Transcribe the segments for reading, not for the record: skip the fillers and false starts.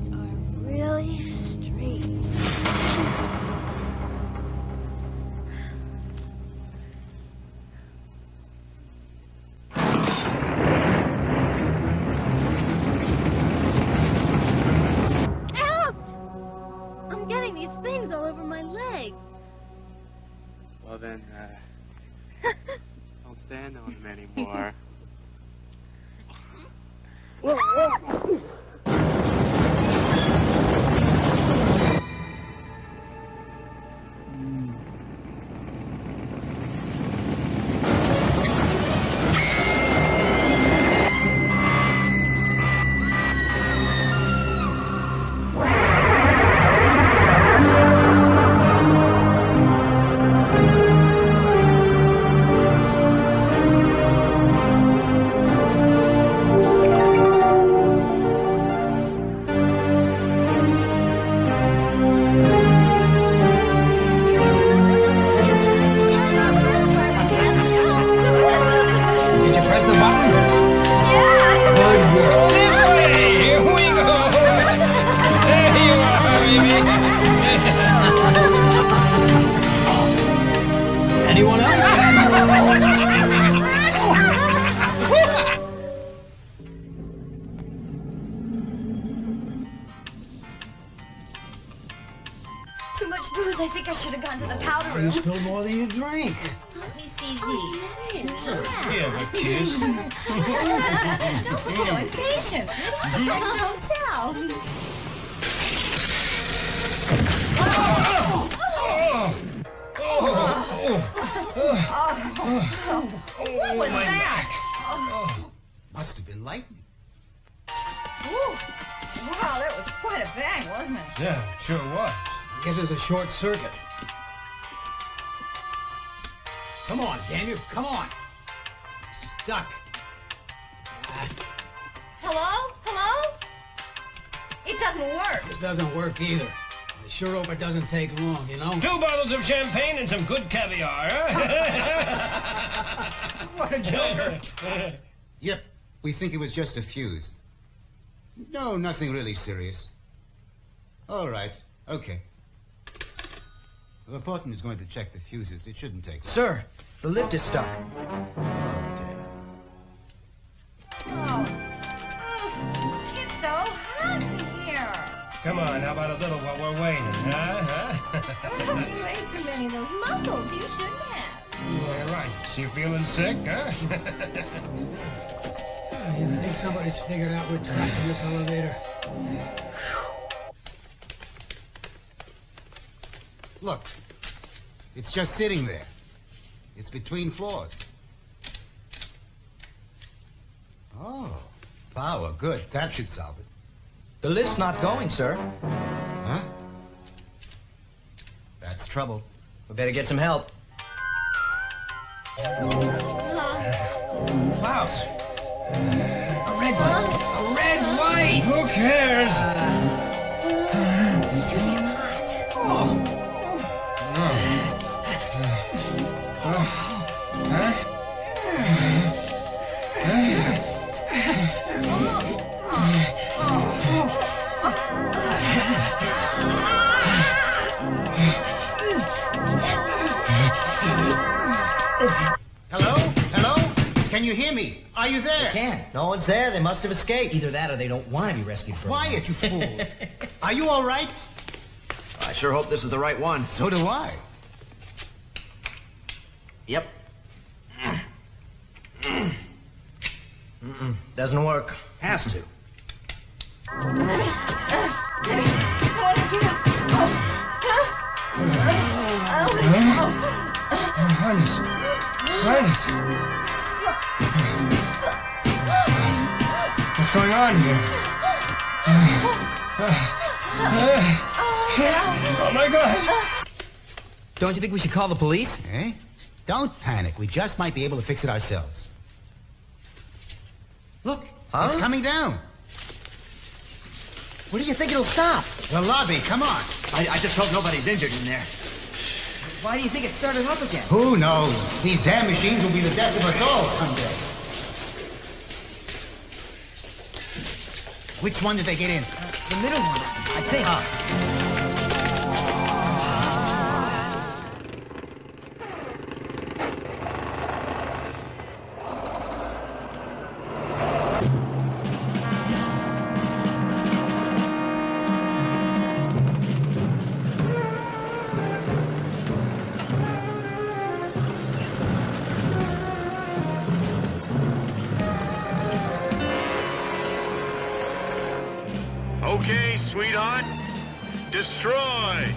booze are really strange. I'm getting these things all over my legs. Well then, don't stand on them anymore. Too much booze. I think I should have gone to the powder room. You spilled more than you drank. Let me see these. Yeah, but kiss. Don't be so impatient. We're in the hotel. What was that? Must have been lightning. Ooh. Wow, that was quite a bang, wasn't it? Yeah, sure was. I guess it was a short circuit. Come on, damn you, come on. I'm stuck. Hello? Hello? It doesn't work. This doesn't work either. I sure hope it doesn't take long, you know? 2 bottles of champagne and some good caviar, huh? What a joker. Yep, we think it was just a fuse. No, nothing really serious. All right, okay. The reporter is going to check the fuses. It shouldn't take long. Sir, the lift is stuck. Oh. It's so hot in here. Come on, how about a little while we're waiting, huh? You ate too many of those mussels. You shouldn't have. Yeah, right. So you feeling sick, huh? You think somebody's figured out we're trapped in this elevator? Look, it's just sitting there. It's between floors. Oh, power, good. That should solve it. The lift's not going, sir. Huh? That's trouble. We better get some help. Klaus! A red light! Who cares? Too damn hot. Hello? Hello? Can you hear me? Are you there? They can't. No one's there. They must have escaped. Either that or they don't want to be rescued from Quiet, you fools. Are you all right? I sure hope this is the right one. So do I. Yep. Doesn't work. Has to. Highness. What's going on here? Oh my gosh! Don't you think we should call the police? Eh? Don't panic. We just might be able to fix it ourselves. Look, it's coming down. Where do you think it'll stop? The lobby, come on. I just hope nobody's injured in there. Why do you think it started up again? Who knows? These damn machines will be the death of us all someday. Which one did they get in? The middle one, I think. Okay, sweetheart. Destroy!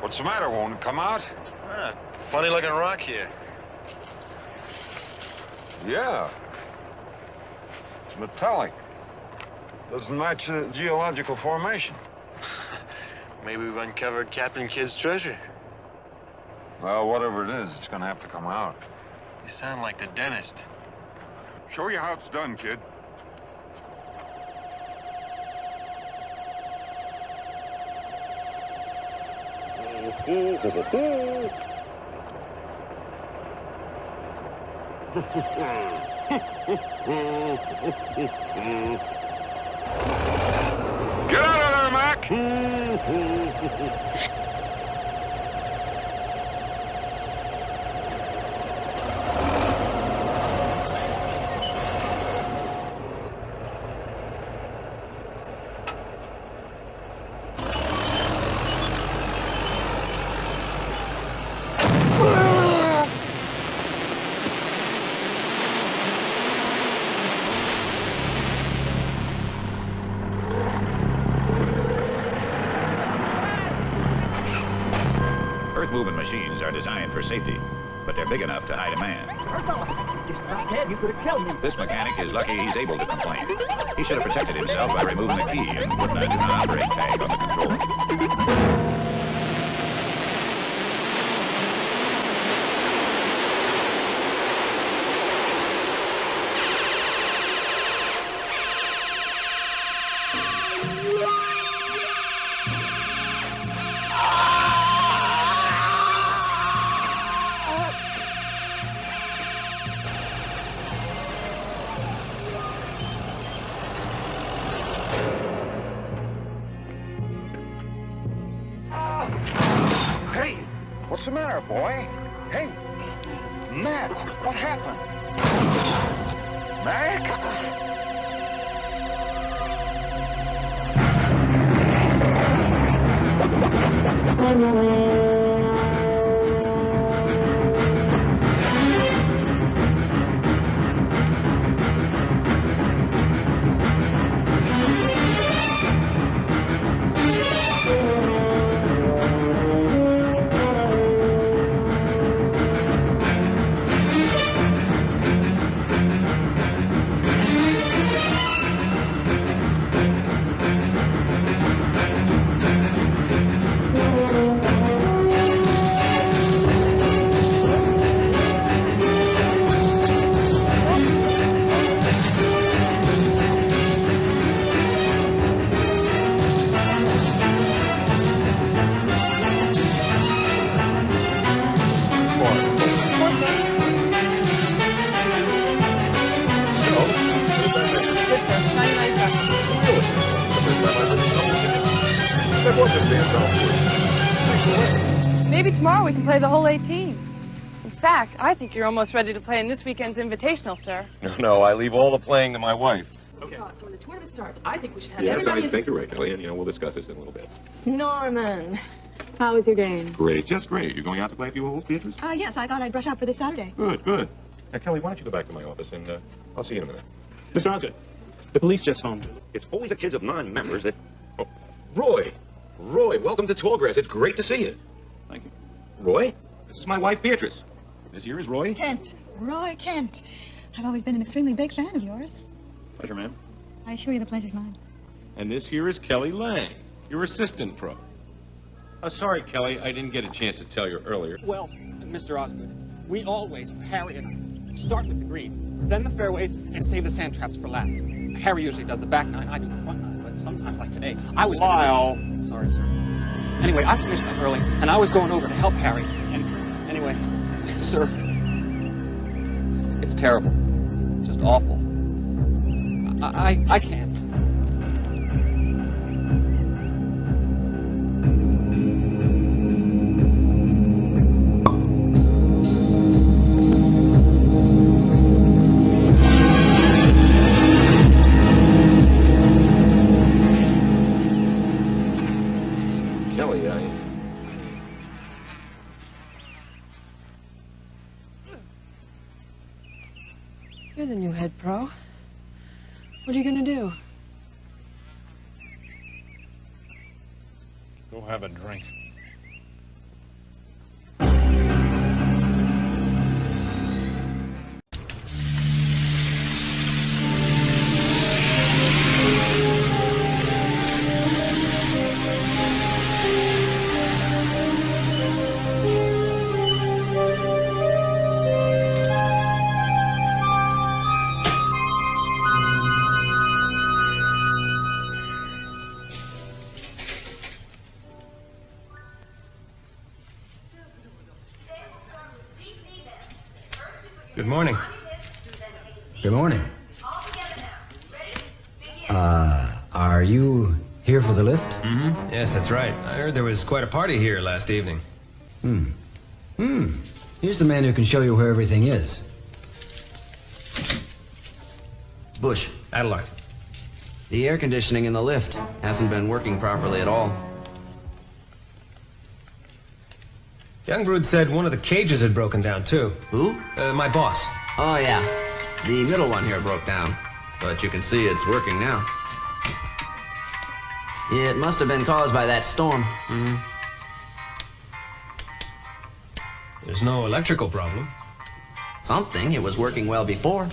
What's the matter? Won't it come out? Ah, funny looking rock here. Yeah. It's metallic. Doesn't match the geological formation. Maybe we've uncovered Captain Kidd's treasure. Well, whatever it is, it's gonna have to come out. You sound like the dentist. Show you how it's done, kid. Get out of there, Mac! Earth-moving machines are designed for safety, but they're big enough to hide a man. You could have killed me. This mechanic is lucky he's able to complain. He should have protected himself by removing the key and putting a do not operate tag on the controller. Hey, what's the matter, boy? Hey, Mac, what happened? Mac? Maybe tomorrow we can play the whole 18. In fact, I think you're almost ready to play in this weekend's invitational, sir. No, I leave all the playing to my wife. Okay. So when the tournament starts, I think we should have Yes, I everybody... think you're right, Kelly, and, we'll discuss this in a little bit. Norman, how was your game? Great, just great. You're going out to play a few old theaters? Yes, I thought I'd brush up for this Saturday. Good, good. Now, Kelly, why don't you go back to my office, and I'll see you in a minute. Mr. Osgood, the police just phoned. It's always the kids of non-members that... Oh, Roy! Roy, welcome to Tallgrass. It's great to see you. Thank you. Roy, this is my wife, Beatrice. This here is Roy. Kent. Roy Kent. I've always been an extremely big fan of yours. Pleasure, ma'am. I assure you the pleasure's mine. And this here is Kelly Lang, your assistant pro. Sorry, Kelly, I didn't get a chance to tell you earlier. Well, Mr. Osgood, we always, Harry and I, start with the greens, then the fairways, and save the sand traps for last. Harry usually does the back nine, I do the front nine, but sometimes, like today, I was... Lyle! Sorry, sir. Anyway, I finished up early, and I was going over to help Harry, and anyway, sir, it's terrible. Just awful. I can't. You're the new head pro. What are you gonna do? Go have a drink. Good morning. Good morning. Are you here for the lift? Mm-hmm. Yes, that's right. I heard there was quite a party here last evening. Here's the man who can show you where everything is. Bush. Adelar. The air conditioning in the lift hasn't been working properly at all. Youngbrood said one of the cages had broken down, too. Who? My boss. Oh, yeah. The middle one here broke down. But you can see it's working now. It must have been caused by that storm. Mm-hmm. There's no electrical problem. Something. It was working well before.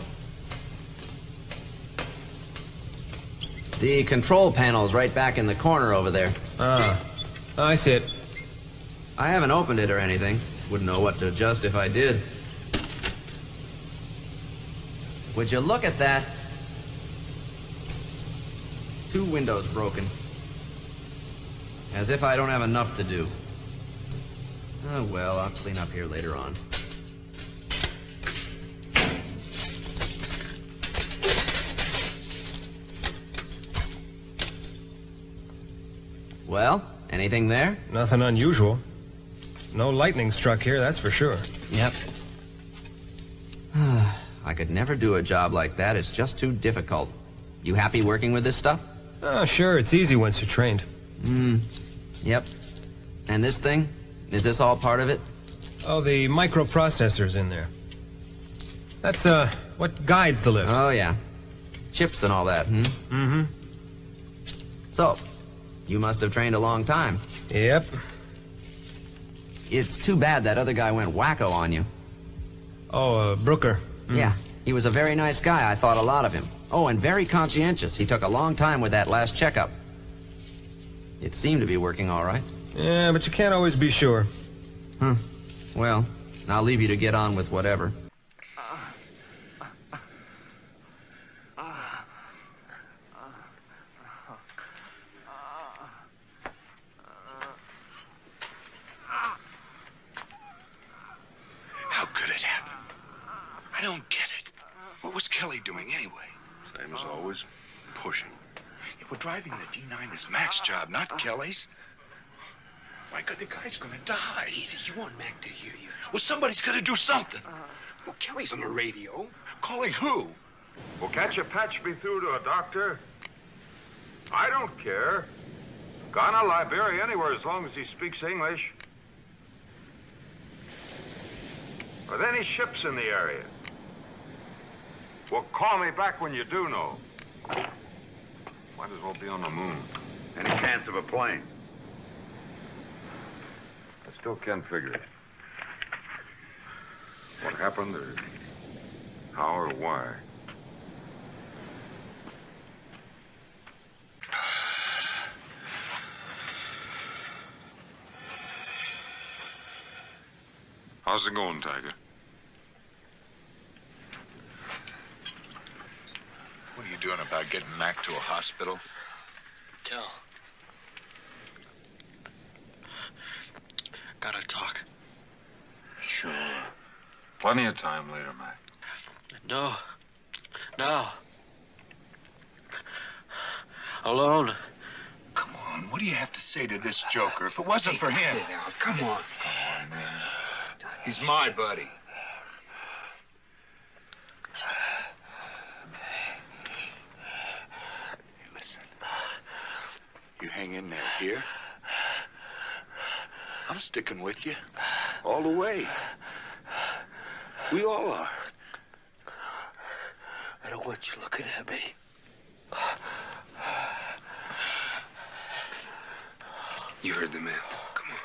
The control panel's right back in the corner over there. Ah, I see it. I haven't opened it or anything. Wouldn't know what to adjust if I did. Would you look at that? 2 windows broken. As if I don't have enough to do. Oh, well, I'll clean up here later on. Well, anything there? Nothing unusual. No lightning struck here, that's for sure. Yep. I could never do a job like that. It's just too difficult. You happy working with this stuff? Oh, sure, it's easy once you're trained. Yep. And this thing? Is this all part of it? Oh, the microprocessor's in there. That's, what guides the lift. Oh, yeah. Chips and all that, Mm-hmm. So, you must have trained a long time. Yep. It's too bad that other guy went wacko on you. Oh, Brooker. Yeah, he was a very nice guy. I thought a lot of him. Oh, and very conscientious. He took a long time with that last checkup. It seemed to be working all right. Yeah, but you can't always be sure. Well, I'll leave you to get on with whatever. How could it happen? I don't get it. What was Kelly doing anyway? Same as always, pushing. Yeah, we're driving the D9 is Mac's job, not Kelly's. My God, the guy's gonna die. Easy, you want Mac to hear you. Well, somebody's gotta do something. Well, Kelly's on the radio. Calling who? Well, can't you patch me through to a doctor? I don't care. Ghana, Liberia, anywhere as long as he speaks English. Are there any ships in the area? Well, call me back when you do know. Might as well be on the moon. Any chance of a plane? I still can't figure it. What happened, or how, or why. How's it going, Tiger? What are you doing about getting Mac to a hospital? Tell. Gotta talk. Sure. Plenty of time later, Mac. No. No. Come Alone. on, what do you have to say to this joker? If it wasn't for him... Come on. Come on, man. He's my buddy. Hey, listen. You hang in there, here? I'm sticking with you. All the way. We all are. I don't want you looking at me. You heard the man. Come on.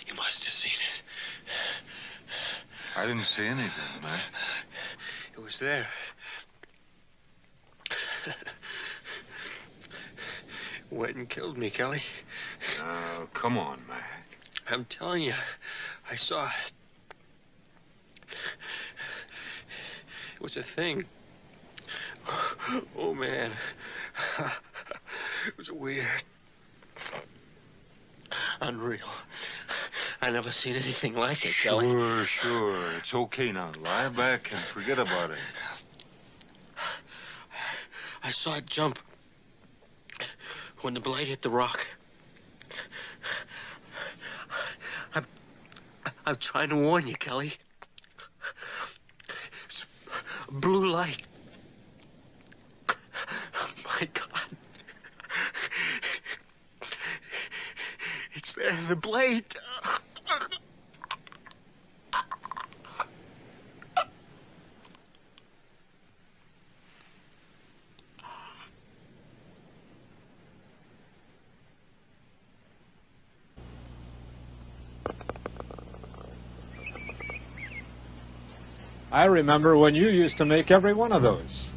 You must have seen it. I didn't see anything, Mac. It was there. Went and killed me, Kelly. Oh, come on, Mac. I'm telling you, I saw it. It was a thing. Oh, man. It was weird. Unreal. I never seen anything like it, Kelly. Sure. It's okay now. Lie back and forget about it. I saw it jump when the blade hit the rock. I'm trying to warn you, Kelly. It's blue light. My God. It's there, the blade. I remember when you used to make every one of those.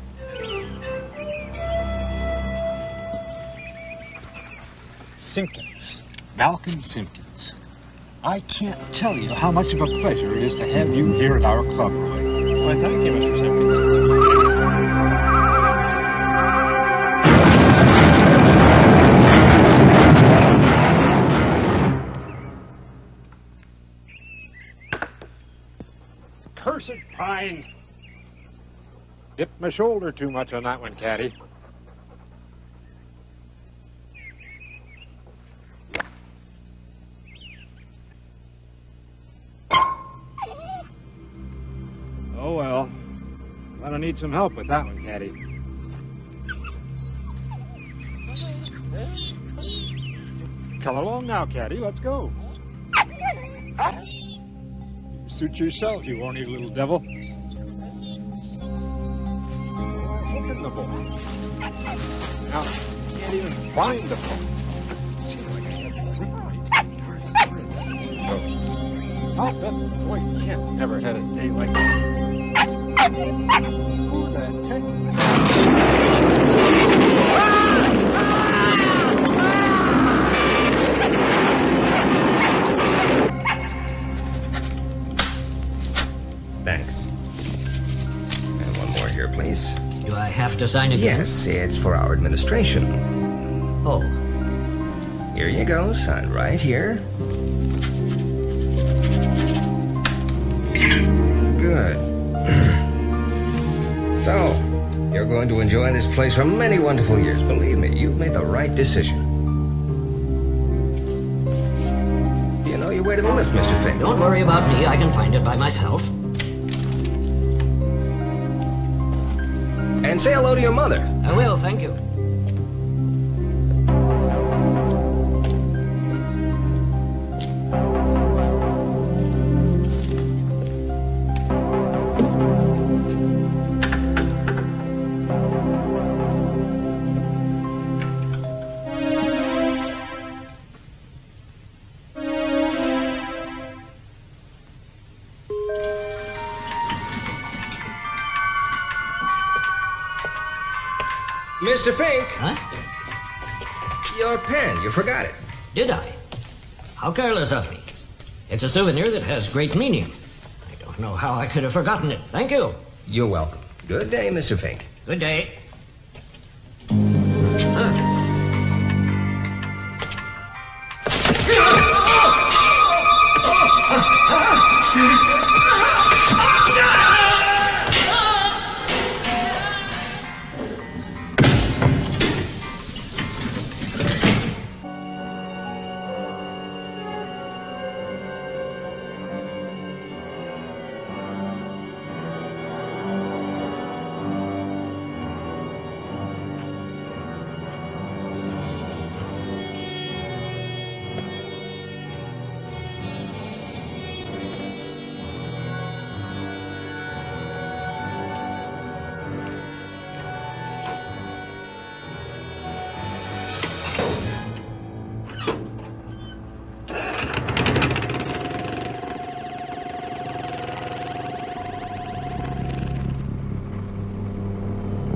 Simpkins. Malcolm Simpkins. I can't tell you how much of a pleasure it is to have you here at our club, Roy. Why, thank you, Mr. Simpkins. Cursed pine! Dipped my shoulder too much on that one, Caddy. Oh, well. Gonna need some help with that one, Caddy. Come along now, Caddy. Let's go. Suit yourself, you horny little devil. Look at the ball. Now, can't even find the ball. Seems like I said, oh, that boy can't never had a day like that. Who the heck? Thanks. And one more here, please. Do I have to sign again? Yes, it's for our administration. Oh. Here you go. Sign right here. Good. So, you're going to enjoy this place for many wonderful years. Believe me, you've made the right decision. Do you know you way to the lift, Mr. Fink. Don't worry about me. I can find it by myself. And say hello to your mother. I will, thank you. Mr. Fink! Huh? Your pen, you forgot it. Did I? How careless of me. It's a souvenir that has great meaning. I don't know how I could have forgotten it. Thank you. You're welcome. Good day, Mr. Fink. Good day.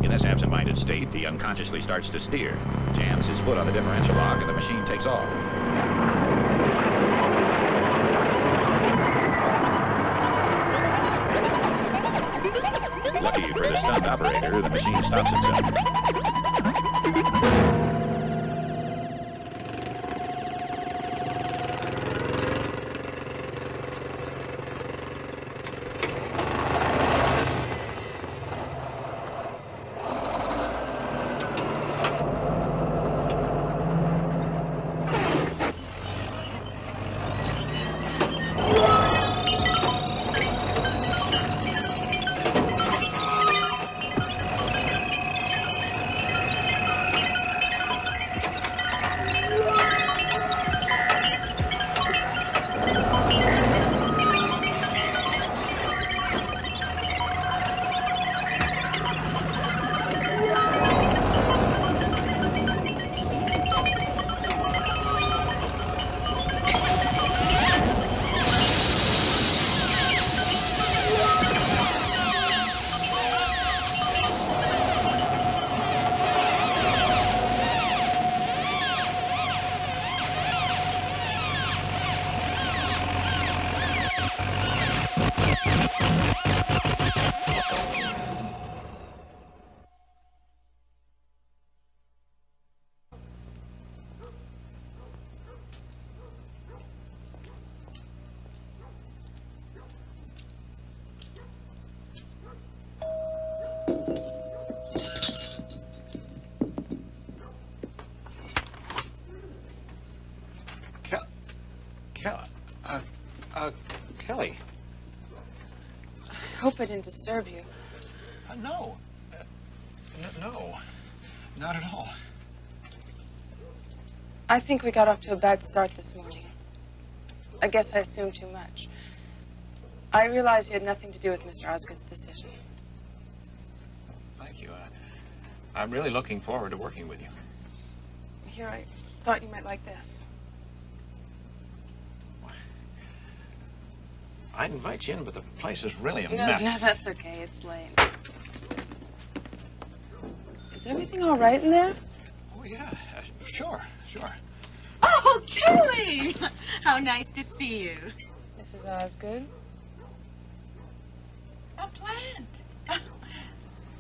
In this absent-minded state, he unconsciously starts to steer, jams his foot on the differential lock, and the machine takes off. Lucky for the stunt operator, the machine stops itself. Kelly. I hope I didn't disturb you. No. No. Not at all. I think we got off to a bad start this morning. I guess I assumed too much. I realized you had nothing to do with Mr. Osgood's decision. Thank you. I'm really looking forward to working with you. Here, I thought you might like this. I'd invite you in, but the place is really a No, mess. no, that's okay. It's late. Is everything all right in there? Oh, yeah. Sure. Oh, Kelly! How nice to see you. Mrs. Osgood? A plant.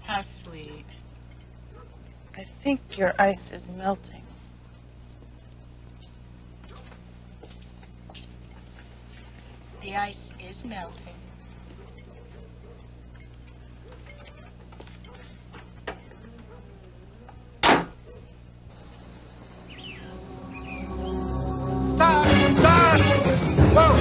How sweet. I think your ice is melting. The ice is melting. Stop! Stop! Whoa!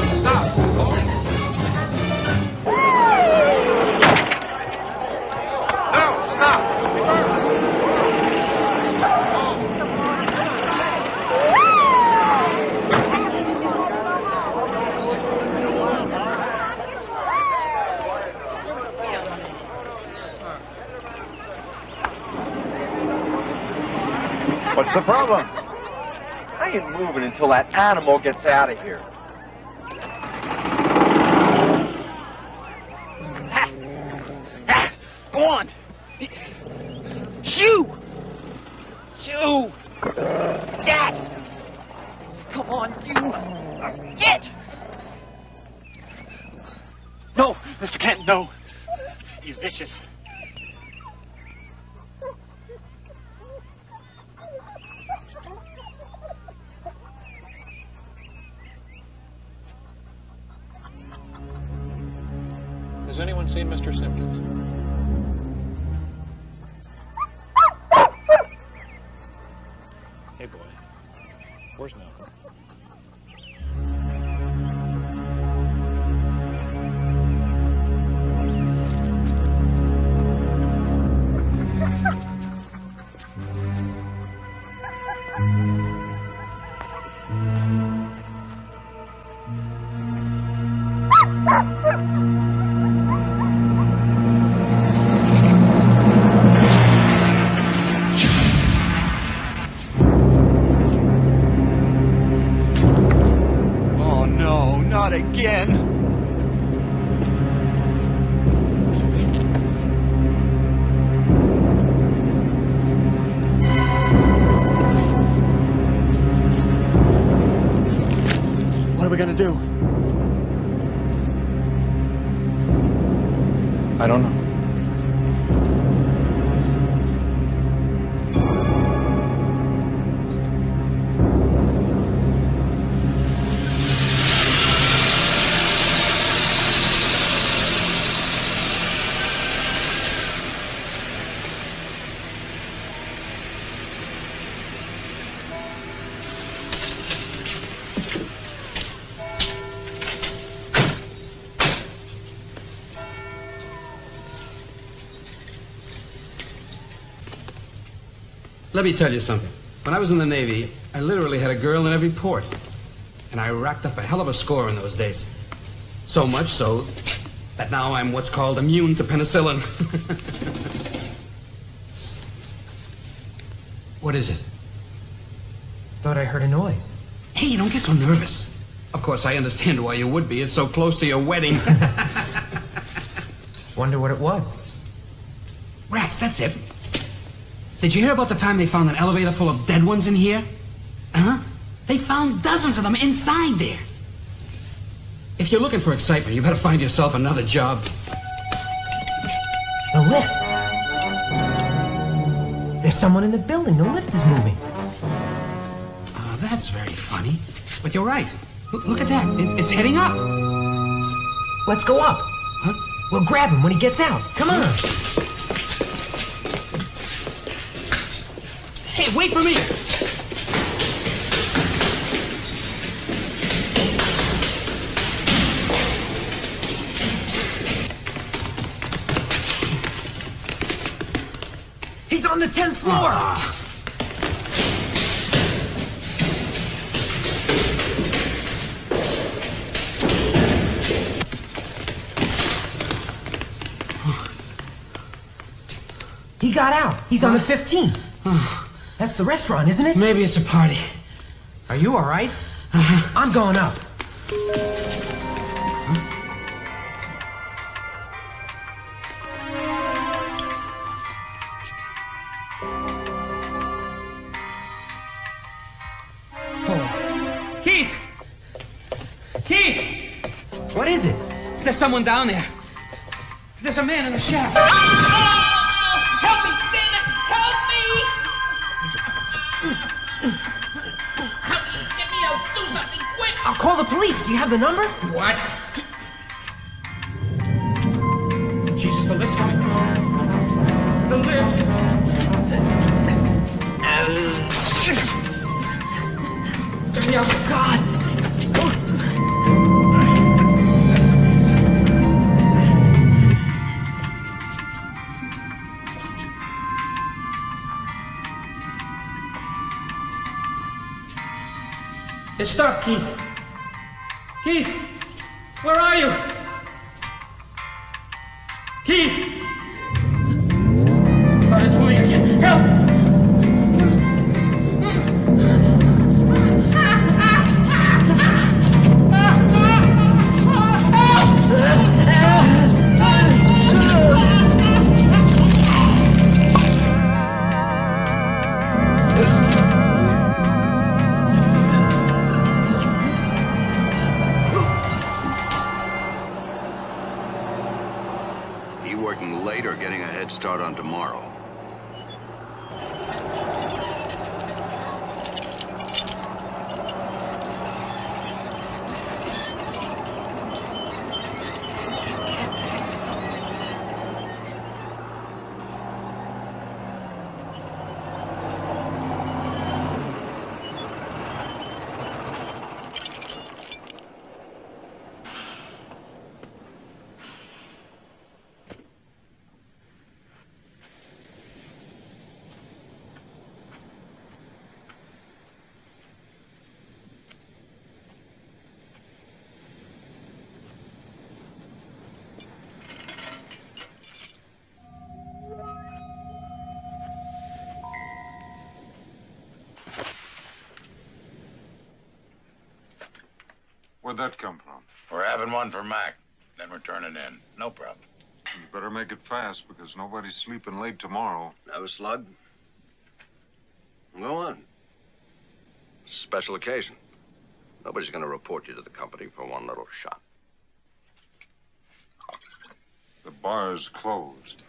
What's the problem? I ain't moving until that animal gets out of here. Go on! Shoo! Shoo! Scat! Come on, you! Get! No, Mr. Kent, no. He's vicious. Has anyone seen Mr. Simpkins? Hey, boy. Where's Malcolm? Oh no, not again! What are we gonna do? I don't know. Let me tell you something. When I was in the Navy, I literally had a girl in every port. And I racked up a hell of a score in those days. So much so that now I'm what's called immune to penicillin. What is it? Thought I heard a noise. Hey, don't get so nervous. Of course, I understand why you would be. It's so close to your wedding. Wonder what it was. Rats, that's it. Did you hear about the time they found an elevator full of dead ones in here? Huh? They found dozens of them inside there. If you're looking for excitement, you better find yourself another job. The lift. There's someone in the building. The lift is moving. That's very funny. But you're right. Look at that. It's heading up. Let's go up. Huh? We'll grab him when he gets out. Come on. Hey, wait for me! He's on the 10th floor! He got out. He's on the 15th. That's the restaurant, isn't it? Maybe it's a party. Are you all right? I'm going up. Oh. Keith! Keith! What is it? There's someone down there. There's a man in the shaft. Help me! Damn it! Help me! Get me out! Do something quick! I'll call the police. Do you have the number? What? Jesus, the lift's coming. The lift! Get me out, for God! It stopped, Keith. Keith! Where are you? Keith! God, it's moving again. Help! working late or getting a head start on tomorrow. Where'd that come from? We're having one for Mac. Then we're turning in. No problem. You better make it fast because nobody's sleeping late tomorrow. Have a slug? Go on. Special occasion. Nobody's going to report you to the company for one little shot. The bar's closed.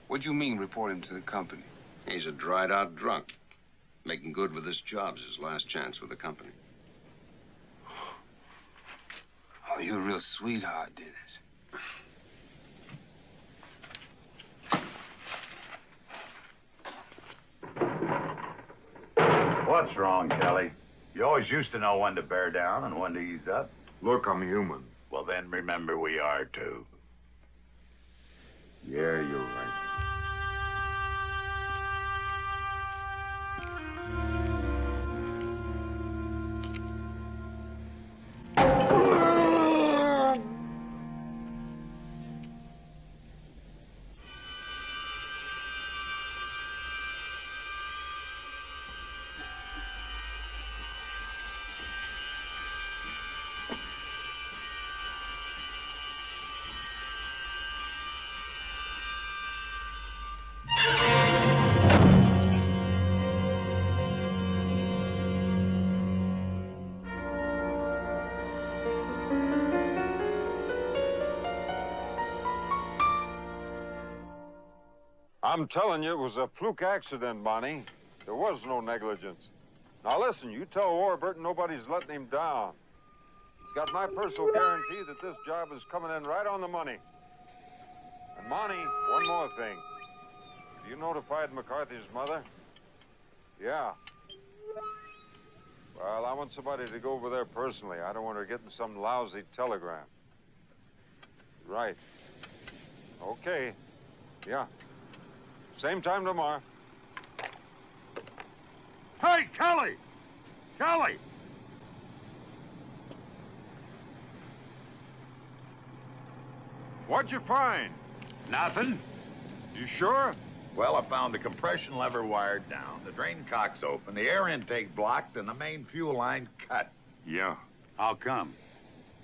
What do you mean, report him to the company? He's a dried-out drunk. Making good with his job's his last chance with the company. Oh, you're a real sweetheart, Dennis. What's wrong, Kelly? You always used to know when to bear down and when to ease up. Look, I'm human. Well, then remember we are, too. Yeah, you're right. I'm telling you, it was a fluke accident, Bonnie. There was no negligence. Now listen, you tell Warburton nobody's letting him down. He's got my personal guarantee that this job is coming in right on the money. And Monty, one more thing. You notified McCarthy's mother? Yeah. Well, I want somebody to go over there personally. I don't want her getting some lousy telegram. Right. Okay. Yeah. Same time tomorrow. Hey, Kelly! Kelly! What'd you find? Nothing. You sure? Well, I found the compression lever wired down, the drain cock's open, the air intake blocked, and the main fuel line cut. Yeah. How come?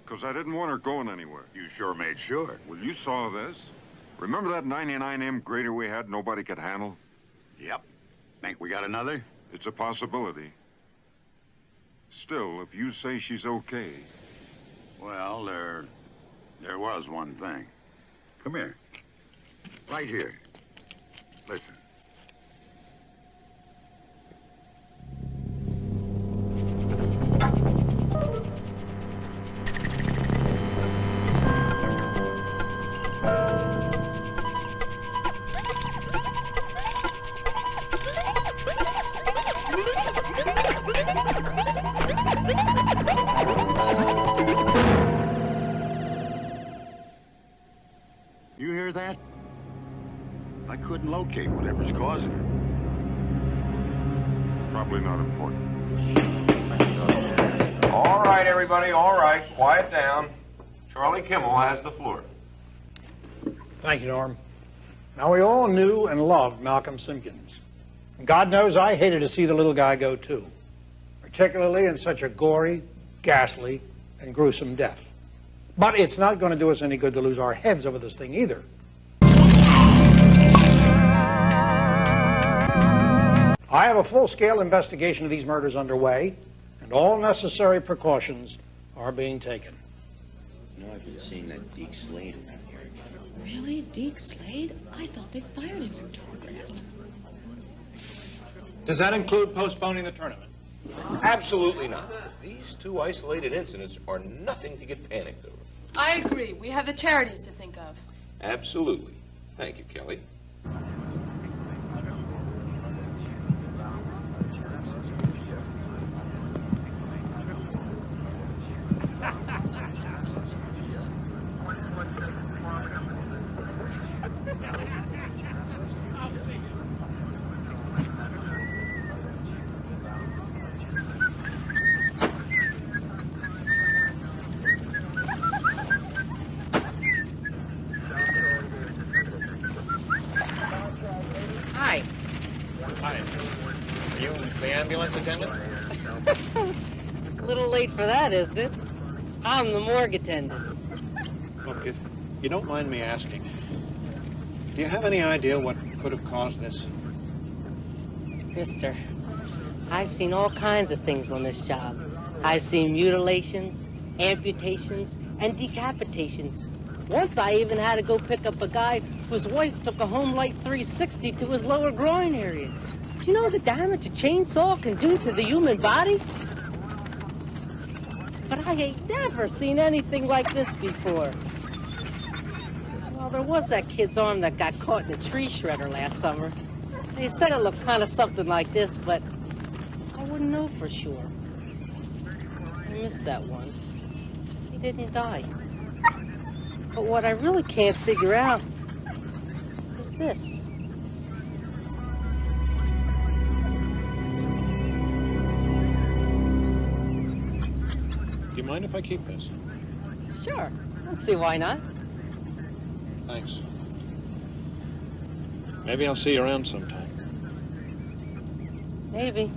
Because I didn't want her going anywhere. You sure made sure. Well, you saw this. Remember that 99M grader we had nobody could handle? Yep. Think we got another? It's a possibility. Still, if you say she's okay... Well, there was one thing. Come here. Right here. Listen. You hear that? I couldn't locate whatever's causing it. Probably not important. All right, everybody, all right. Quiet down. Charlie Kimmel has the floor. Thank you, Norm. Now, we all knew and loved Malcolm Simpkins. And God knows I hated to see the little guy go, too. Particularly in such a gory, ghastly, and gruesome death. But it's not going to do us any good to lose our heads over this thing either. I have a full-scale investigation of these murders underway, and all necessary precautions are being taken. You know, I've been seeing that Deke Slade around here. Really? Deke Slade? I thought they fired him from Tallgrass. Does that include postponing the tournament? Absolutely not. These two isolated incidents are nothing to get panicked over. I agree. We have the charities to think of. Absolutely. Thank you, Kelly. Hi. Hi. Are you the ambulance attendant? A little late for that, isn't it? I'm the morgue attendant. Look, if you don't mind me asking, do you have any idea what could have caused this? Mister, I've seen all kinds of things on this job. I've seen mutilations, amputations, and decapitations. Once I even had to go pick up a guy whose wife took a home light 360 to his lower groin area. Do you know the damage a chainsaw can do to the human body? But I ain't never seen anything like this before. Well, there was that kid's arm that got caught in a tree shredder last summer. They said it looked kind of something like this, but I wouldn't know for sure. I missed that one. He didn't die. But what I really can't figure out is this. Do you mind if I keep this? Sure. I don't see why not. Thanks. Maybe I'll see you around sometime. Maybe.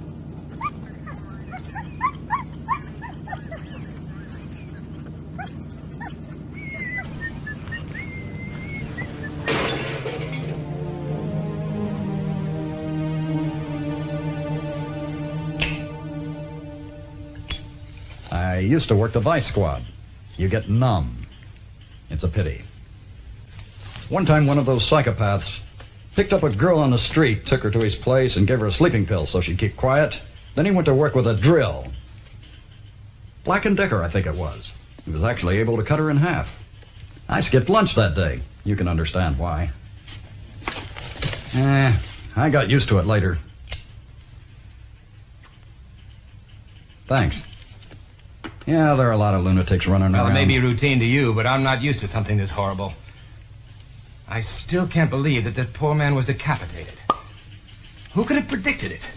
I used to work the Vice Squad. You get numb. It's a pity. One time, one of those psychopaths picked up a girl on the street, took her to his place, and gave her a sleeping pill so she'd keep quiet. Then he went to work with a drill. Black & Decker, I think it was. He was actually able to cut her in half. I skipped lunch that day. You can understand why. I got used to it later. Thanks. Yeah, there are a lot of lunatics running around. Well, it may be routine to you, but I'm not used to something this horrible. I still can't believe that that poor man was decapitated. Who could have predicted it?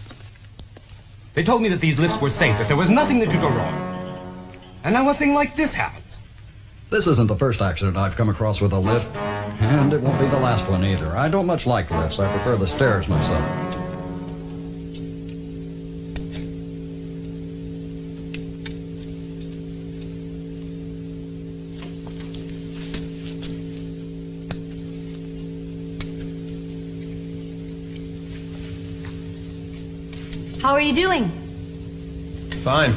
They told me that these lifts were safe, that there was nothing that could go wrong. And now a thing like this happens. This isn't the first accident I've come across with a lift, and it won't be the last one either. I don't much like lifts. I prefer the stairs myself. How are you doing? Fine.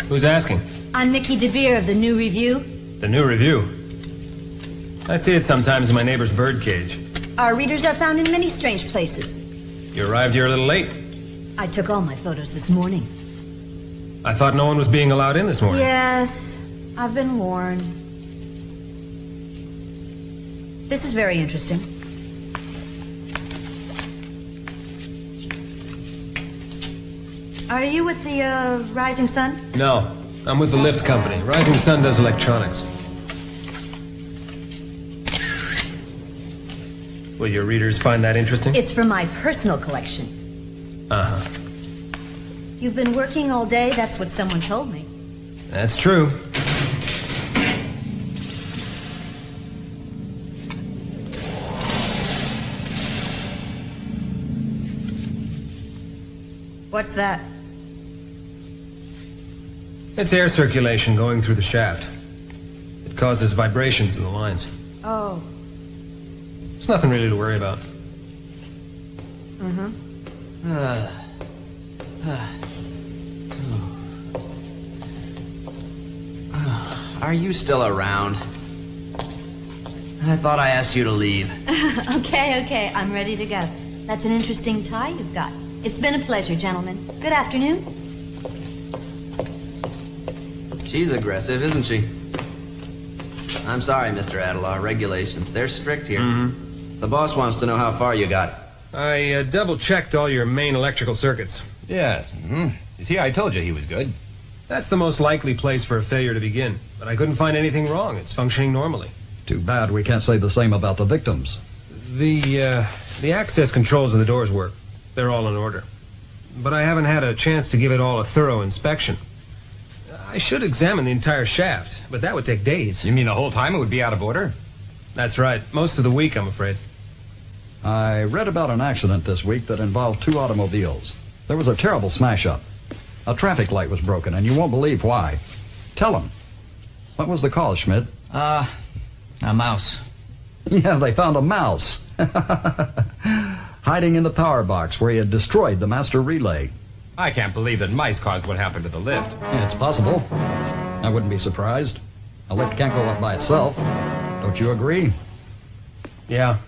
Who's asking? I'm Mickey DeVere of the New Review. The New Review. I see it sometimes in my neighbor's birdcage. Our readers are found in many strange places. You arrived here a little late. I took all my photos this morning. I thought no one was being allowed in this morning. Yes, I've been warned. This is very interesting. Are you with the, Rising Sun? No, I'm with the lift company. Rising Sun does electronics. Will your readers find that interesting? It's for my personal collection. Uh-huh. You've been working all day, that's what someone told me. That's true. What's that? It's air circulation going through the shaft. It causes vibrations in the lines. Oh. It's nothing really to worry about. Mm-hmm. Are you still around? I thought I asked you to leave. Okay, I'm ready to go. That's an interesting tie you've got. It's been a pleasure, gentlemen. Good afternoon. She's aggressive, isn't she? I'm sorry, Mr. Adelaar. Regulations, they're strict here. The boss wants to know how far you got. I double-checked all your main electrical circuits. Yes. You see, I told you he was good. That's the most likely place for a failure to begin. But I couldn't find anything wrong. It's functioning normally. Too bad we can't say the same about the victims. The access controls and the doors work. They're all in order. But I haven't had a chance to give it all a thorough inspection. I should examine the entire shaft, but that would take days. You mean the whole time it would be out of order? That's right. Most of the week, I'm afraid. I read about an accident this week that involved 2 automobiles. There was a terrible smash-up. A traffic light was broken, and you won't believe why. Tell them. What was the cause, Schmidt? A mouse. Yeah, they found a mouse. Hiding in the power box where he had destroyed the master relay. I can't believe that mice caused what happened to the lift. Yeah, it's possible. I wouldn't be surprised. A lift can't go up by itself. Don't you agree? Yeah.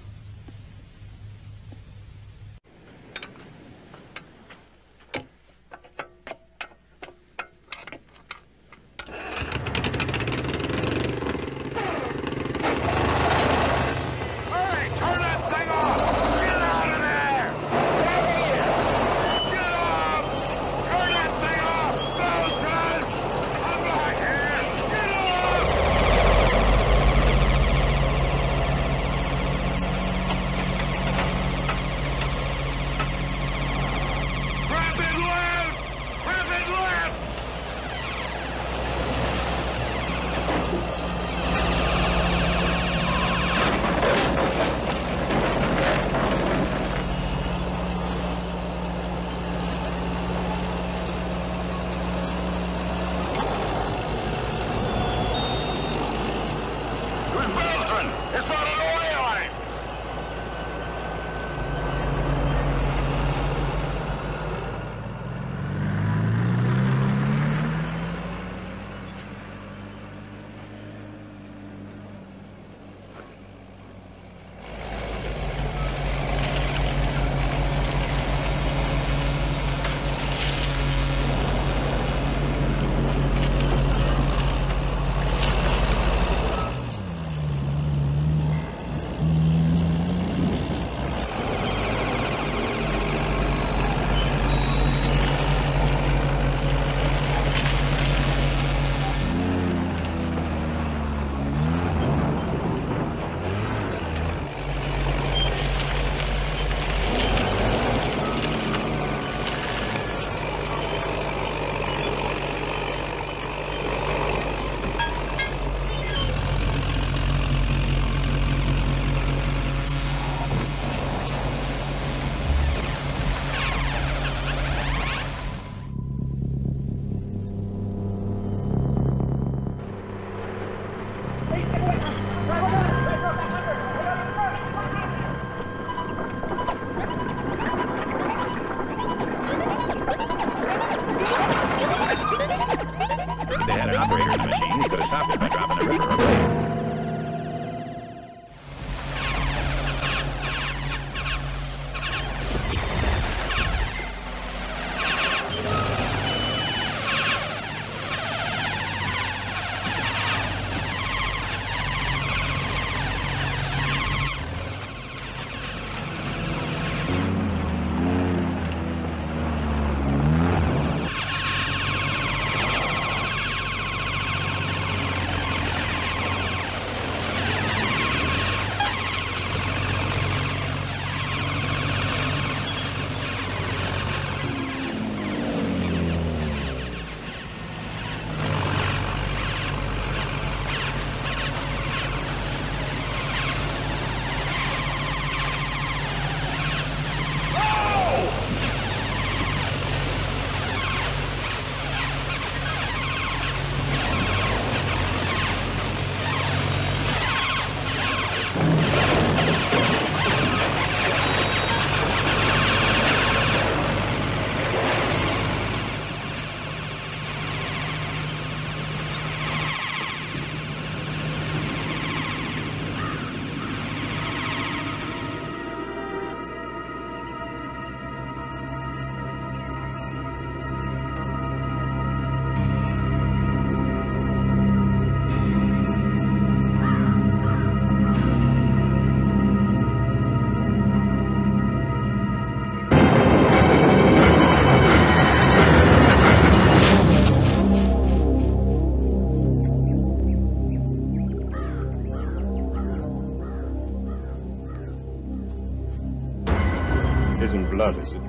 Isn't blood, is it?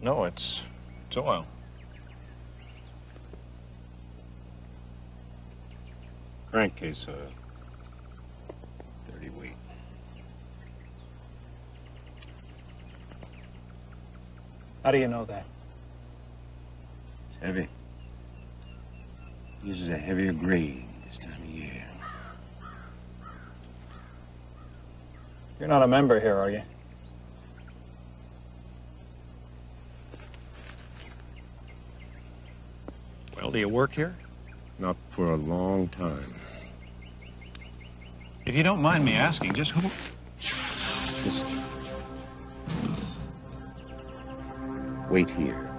No, it's oil. Crankcase, dirty weight. How do you know that? It's heavy. Uses a heavier grade this time of year. You're not a member here, are you? Well, do you work here? Not for a long time. If you don't mind me asking, just who... Listen. Wait here.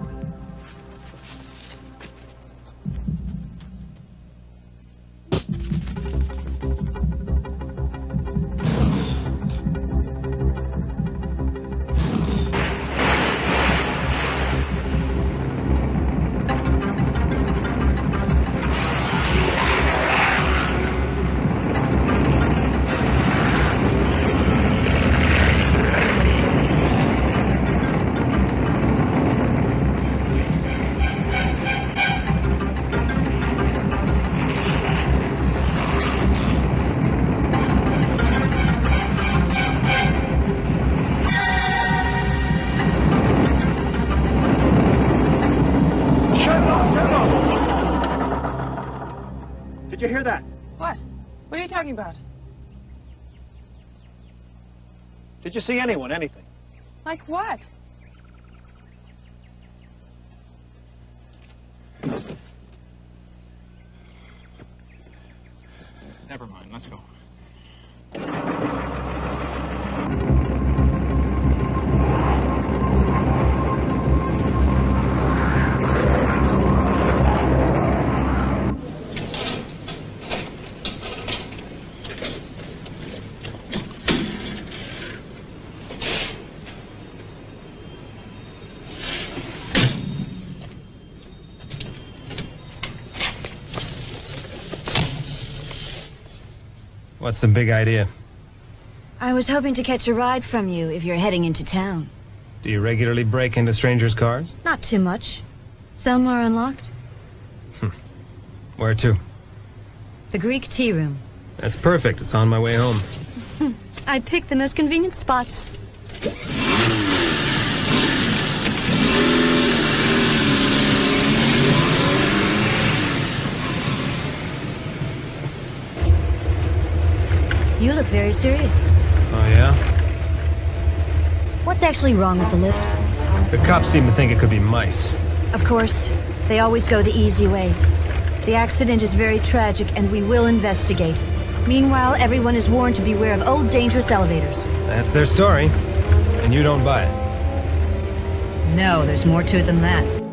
Did you hear that? What? What are you talking about? Did you see anyone, anything? Like what? Never mind, let's go. What's the big idea? I was hoping to catch a ride from you if you're heading into town. Do you regularly break into strangers' cars? Not too much. Some are unlocked. Where to? The Greek tea room. That's perfect. It's on my way home. I picked the most convenient spots. You look very serious. Oh, yeah? What's actually wrong with the lift? The cops seem to think it could be mice. Of course, they always go the easy way. The accident is very tragic, and we will investigate. Meanwhile, everyone is warned to beware of old, dangerous elevators. That's their story. And you don't buy it. No, there's more to it than that.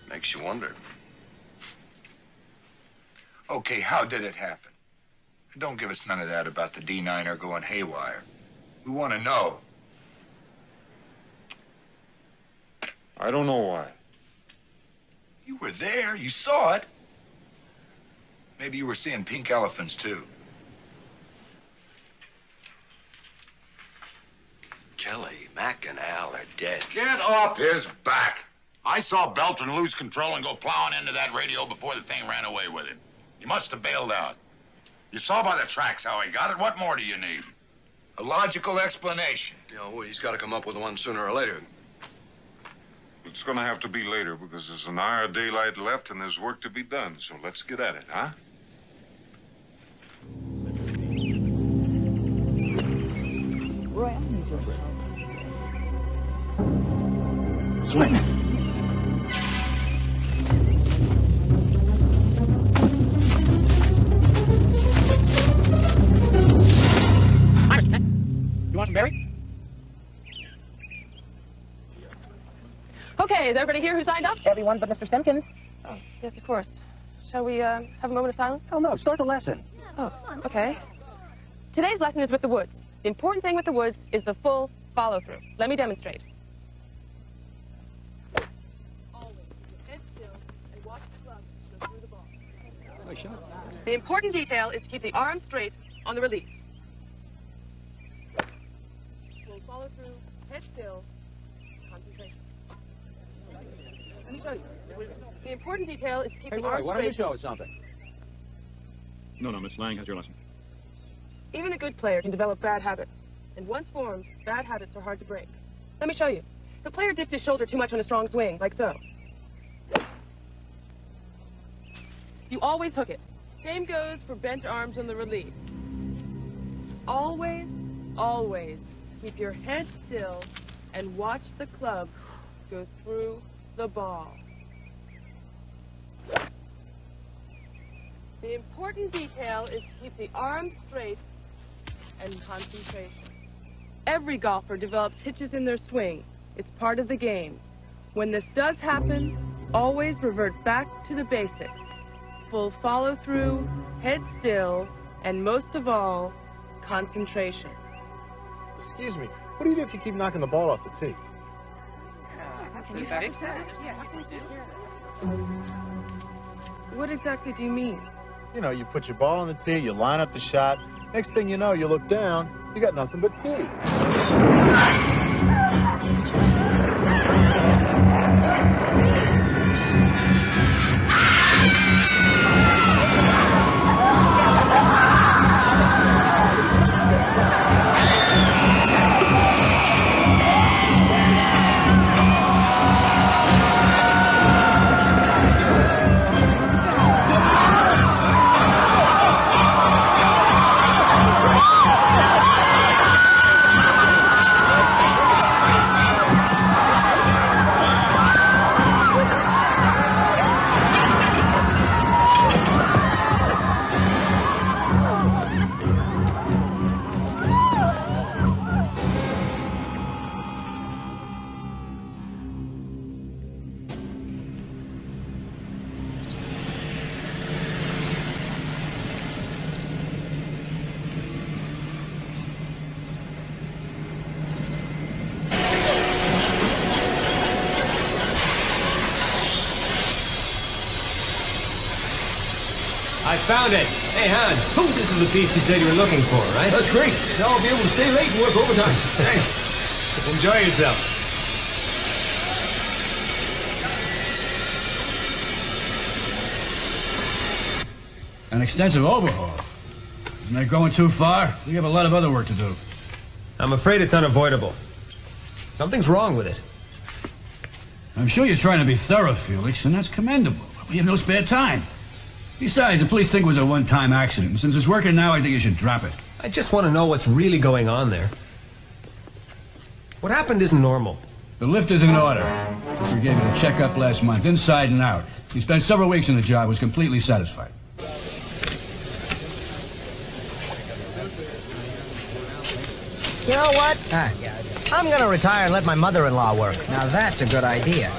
Makes you wonder. Okay, how did it happen? Don't give us none of that about the D9er going haywire. We want to know. I don't know why. You were there. You saw it. Maybe you were seeing pink elephants, too. Kelly, Mac, and Al are dead. Get off his back. I saw Beltran lose control and go plowing into that radio before the thing ran away with him. He must have bailed out. You saw by the tracks how he got it. What more do you need? A logical explanation. You know, he's got to come up with one sooner or later. It's gonna have to be later because there's an hour of daylight left and there's work to be done. So let's get at it, huh? Swing. Okay, is everybody here who signed up? Everyone but Mr. Simpkins. Oh, yes, of course. Shall we have a moment of silence? Oh, no, start the lesson. Oh, okay. Today's lesson is with the woods. The important thing with the woods is the full follow-through. Let me demonstrate. The important detail is to keep the arm straight on the release. Full follow-through, head still, concentration. Let me show you. The important detail is to keep the arm straight. Why don't you show us something? No, Miss Lang has your lesson. Even a good player can develop bad habits. And once formed, bad habits are hard to break. Let me show you. The player dips his shoulder too much on a strong swing, like so. You always hook it. Same goes for bent arms on the release. Always, always keep your head still and watch the club go through the ball. The important detail is to keep the arm straight and concentration. Every golfer develops hitches in their swing. It's part of the game. When this does happen, always revert back to the basics. Full follow-through, head still, and most of all, concentration. Excuse me, what do you do if you keep knocking the ball off the tee? Can you fix that? What exactly do you mean? You know, you put your ball on the tee, you line up the shot. Next thing you know, you look down, you got nothing but tee. I found it. Hey, Hans. This is the piece you said you were looking for, right? That's great. Now I'll be able to stay late and work overtime. Thanks. Enjoy yourself. An extensive overhaul. Isn't that going too far? We have a lot of other work to do. I'm afraid it's unavoidable. Something's wrong with it. I'm sure you're trying to be thorough, Felix, and that's commendable. We have no spare time. Besides, the police think it was a one-time accident. And since it's working now, I think you should drop it. I just want to know what's really going on there. What happened isn't normal. The lift is in order. We gave it a checkup last month, inside and out. He spent several weeks in the job, was completely satisfied. You know what? I'm gonna retire and let my mother-in-law work. Now that's a good idea.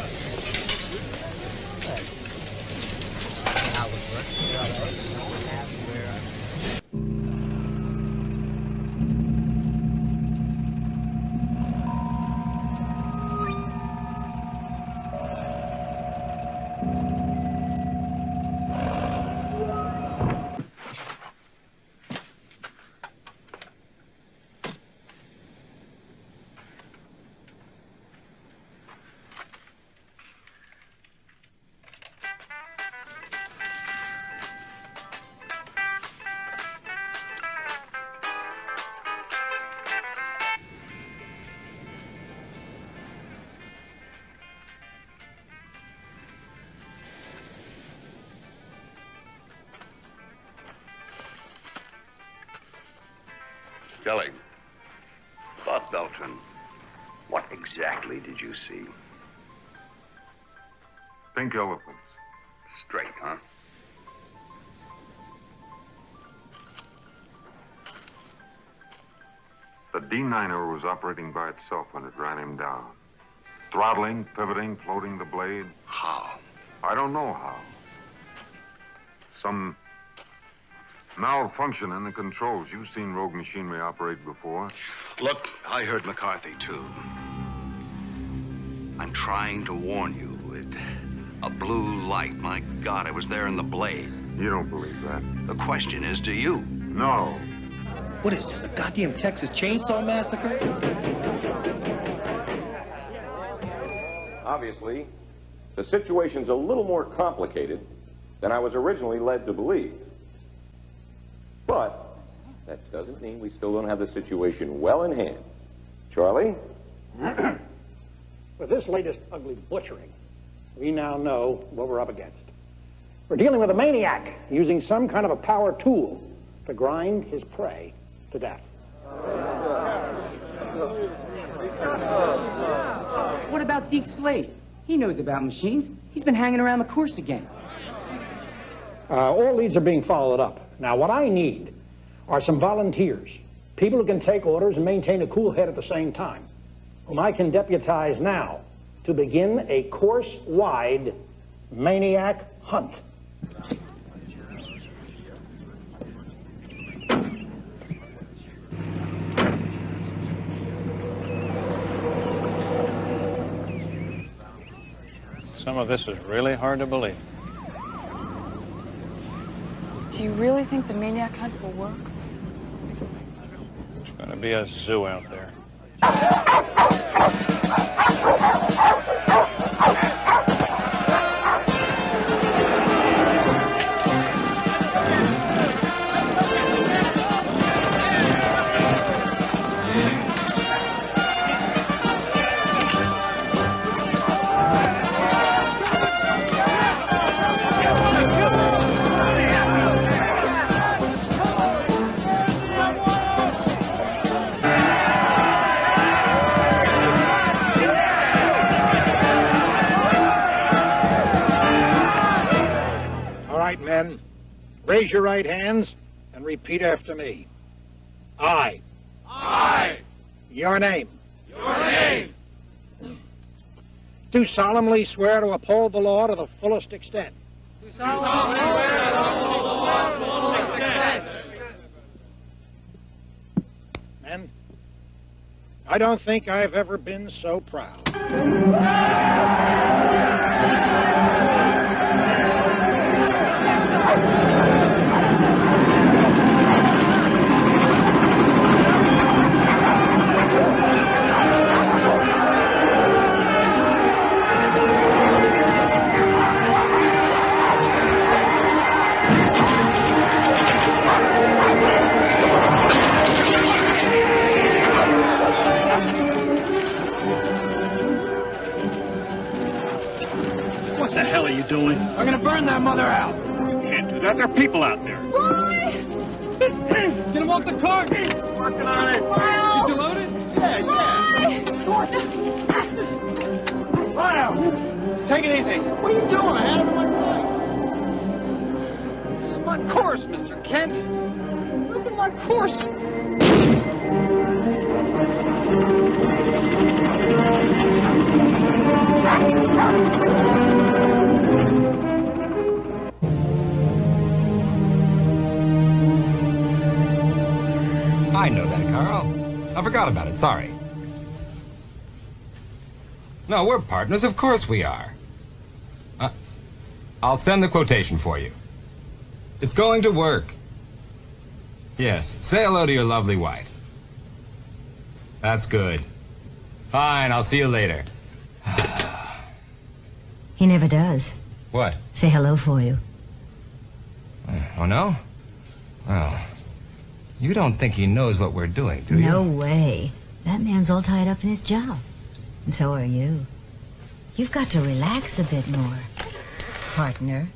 Kelly, Bob Beltran, what exactly did you see? Pink elephants. Straight, huh? The D9er was operating by itself when it ran him down. Throttling, pivoting, floating the blade. How? I don't know how. Some malfunction in the controls. You've seen rogue machinery operate before. Look, I heard McCarthy, too. I'm trying to warn you. A blue light. My God, I was there in the blade. You don't believe that. The question is, do you? No. What is this, a goddamn Texas Chainsaw Massacre? Obviously, the situation's a little more complicated than I was originally led to believe. But that doesn't mean we still don't have the situation well in hand. Charlie? With this latest ugly butchering, we now know what we're up against. We're dealing with a maniac using some kind of a power tool to grind his prey to death. What about Deke Slade? He knows about machines. He's been hanging around the course again. All leads are being followed up. Now, what I need are some volunteers, people who can take orders and maintain a cool head at the same time, whom I can deputize now to begin a course-wide maniac hunt. Some of this is really hard to believe. Do you really think the maniac hunt will work? It's going to be a zoo out there. Men, raise your right hands and repeat after me. I. Your name. Do solemnly swear to uphold the law to the fullest extent. Men, I don't think I've ever been so proud. What the hell are you doing? I'm gonna burn that mother out. You can't do that. There are people out there. Get him off the cart! Working on it. Is it loaded? Yeah. Lyle, take it easy. What are you doing? I had him on my side. My course, Mr. Kent. Look at my course. I know that, Carl. I forgot about it, sorry. No, we're partners, of course we are. I'll send the quotation for you. It's going to work. Yes, say hello to your lovely wife. That's good. Fine, I'll see you later. He never does. What? Say hello for you. Oh, no? Well, you don't think he knows what we're doing, do you? No way. That man's all tied up in his job. And so are you. You've got to relax a bit more, partner.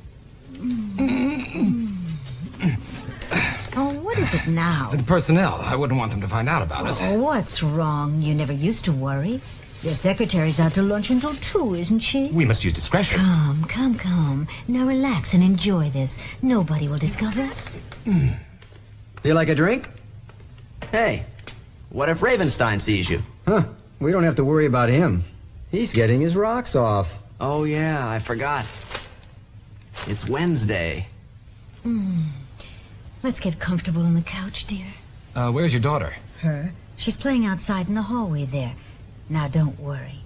Oh, what is it now? The personnel. I wouldn't want them to find out about us. Oh, what's wrong? You never used to worry. Your secretary's out to lunch until 2, isn't she? We must use discretion. Come. Now relax and enjoy this. Nobody will discover us. You like a drink? Hey, what if Ravenstein sees you? Huh. We don't have to worry about him. He's getting his rocks off. Oh, yeah, I forgot. It's Wednesday. Let's get comfortable on the couch, dear. Where's your daughter? Her? She's playing outside in the hallway there. Now, don't worry.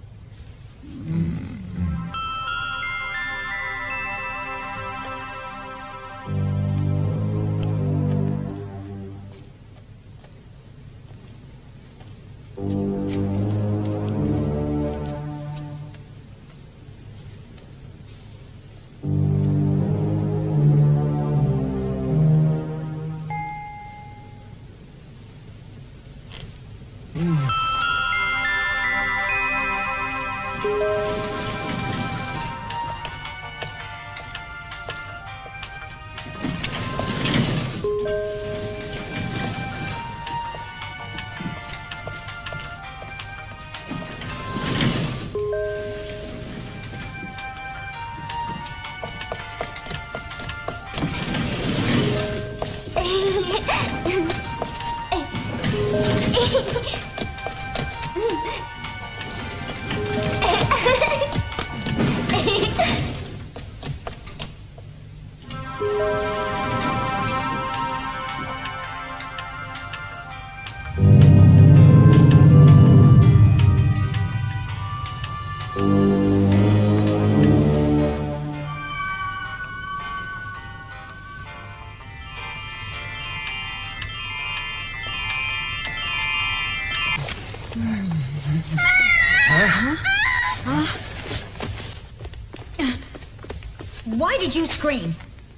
Why did you scream?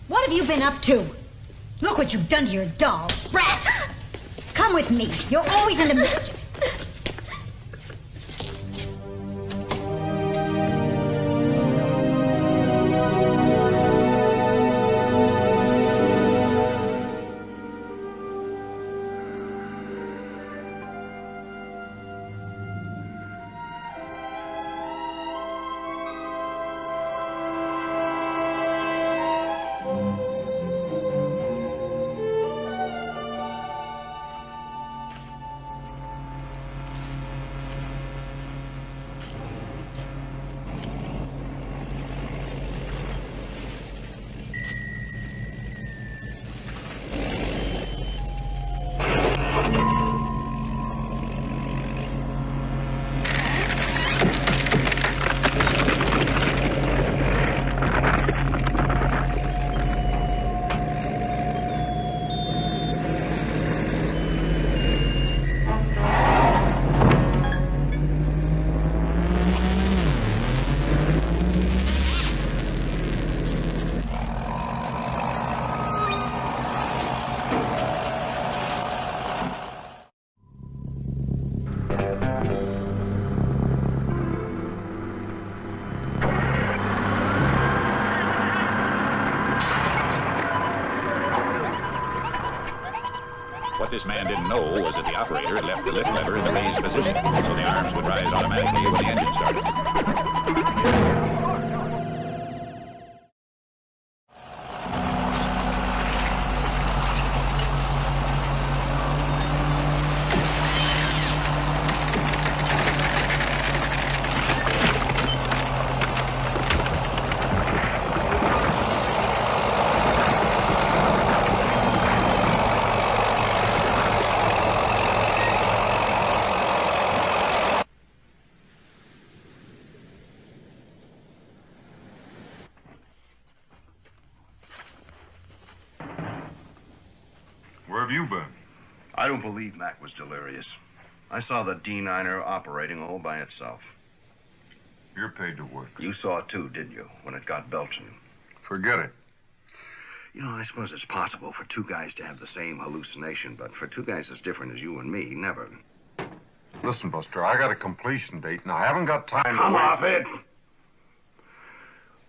What have you been up to? Look what you've done to your doll. Rat! Come with me. You're always into mischief. What this man didn't know was that the operator had left the lift lever in the raised position, so the arms would rise automatically when the engine started. Where have you been? I don't believe Mac was delirious. I saw the D9er operating all by itself. You're paid to work. You saw it too, didn't you, when it got belching? Forget it. You know, I suppose it's possible for two guys to have the same hallucination, but for two guys as different as you and me, never. Listen, Buster, I got a completion date, and I haven't got time Come to waste off it!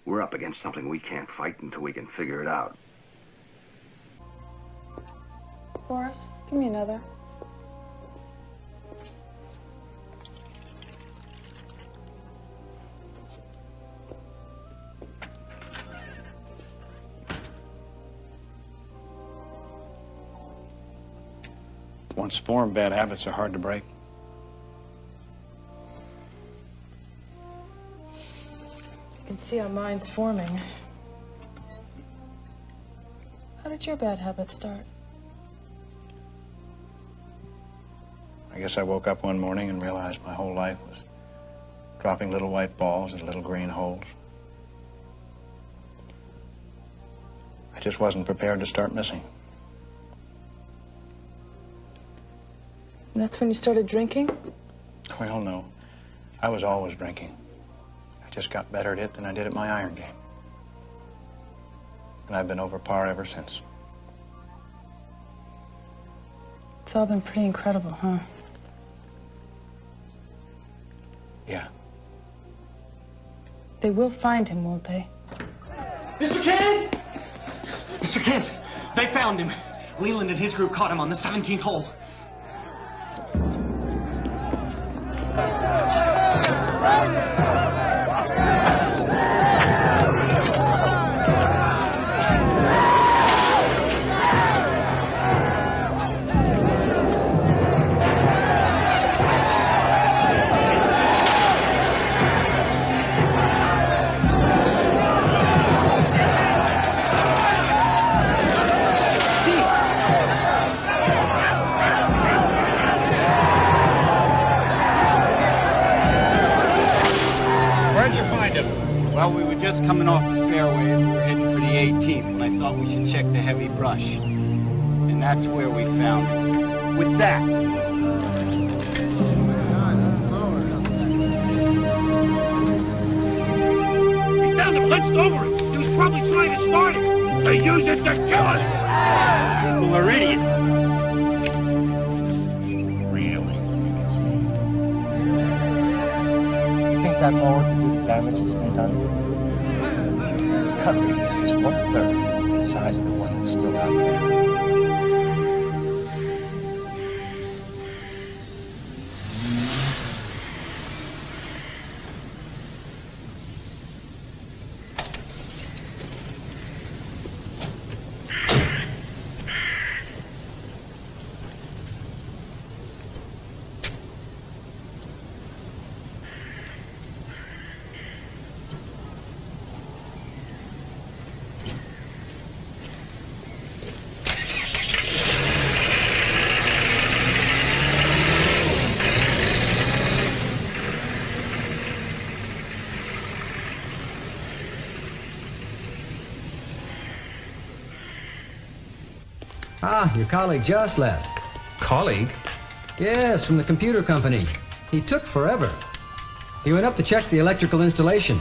We're up against something we can't fight until we can figure it out. Boris, give me another. Once formed, bad habits are hard to break. see how mine's forming. How did your bad habit start? I guess I woke up one morning and realized my whole life was dropping little white balls in little green holes. I just wasn't prepared to start missing. And that's when you started drinking? Well, no. I was always drinking. I just got better at it than I did at my iron game. And I've been over par ever since. It's all been pretty incredible, huh? Yeah. They will find him, won't they? Mr. Kent! Mr. Kent! They found him. Leland and his group caught him on the 17th hole. Well, we were just coming off the fairway and we were heading for the 18th when I thought we should check the heavy brush. And that's where we found him. With that. We found him hunched over it. He was probably trying to start it. They use it to kill us. People are idiots. That mower could do the damage that's been done? Its cut radius is 1/3 the size of the one that's still out there. Ah, your colleague just left. Colleague? Yes, from the computer company. He took forever. He went up to check the electrical installation.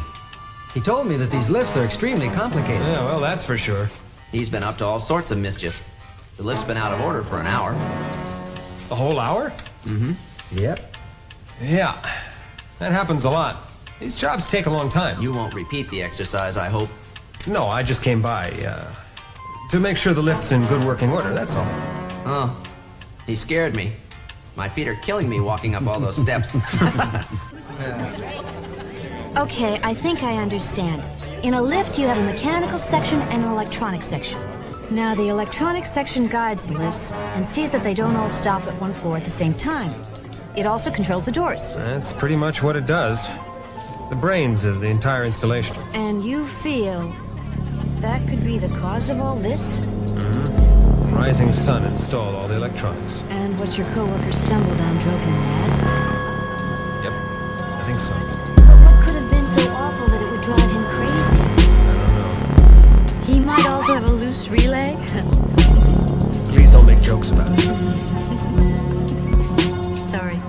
He told me that these lifts are extremely complicated. Yeah, well, that's for sure. He's been up to all sorts of mischief. The lift's been out of order for an hour. A whole hour? Mm-hmm. Yep. Yeah, that happens a lot. These jobs take a long time. You won't repeat the exercise, I hope. No, I just came by, to make sure the lift's in good working order, that's all. Oh, he scared me. My feet are killing me walking up all those steps. Okay, I think I understand. In a lift, you have a mechanical section and an electronic section. Now, the electronic section guides the lifts and sees that they don't all stop at one floor at the same time. It also controls the doors. That's pretty much what it does. The brains of the entire installation. And you feel that could be the cause of all this? Mm-hmm. Rising sun installed all the electronics. And what your coworker stumbled on drove him mad? Yep, I think so. But what could have been so awful that it would drive him crazy? I don't know. He might also have a loose relay? Please don't make jokes about it. Sorry.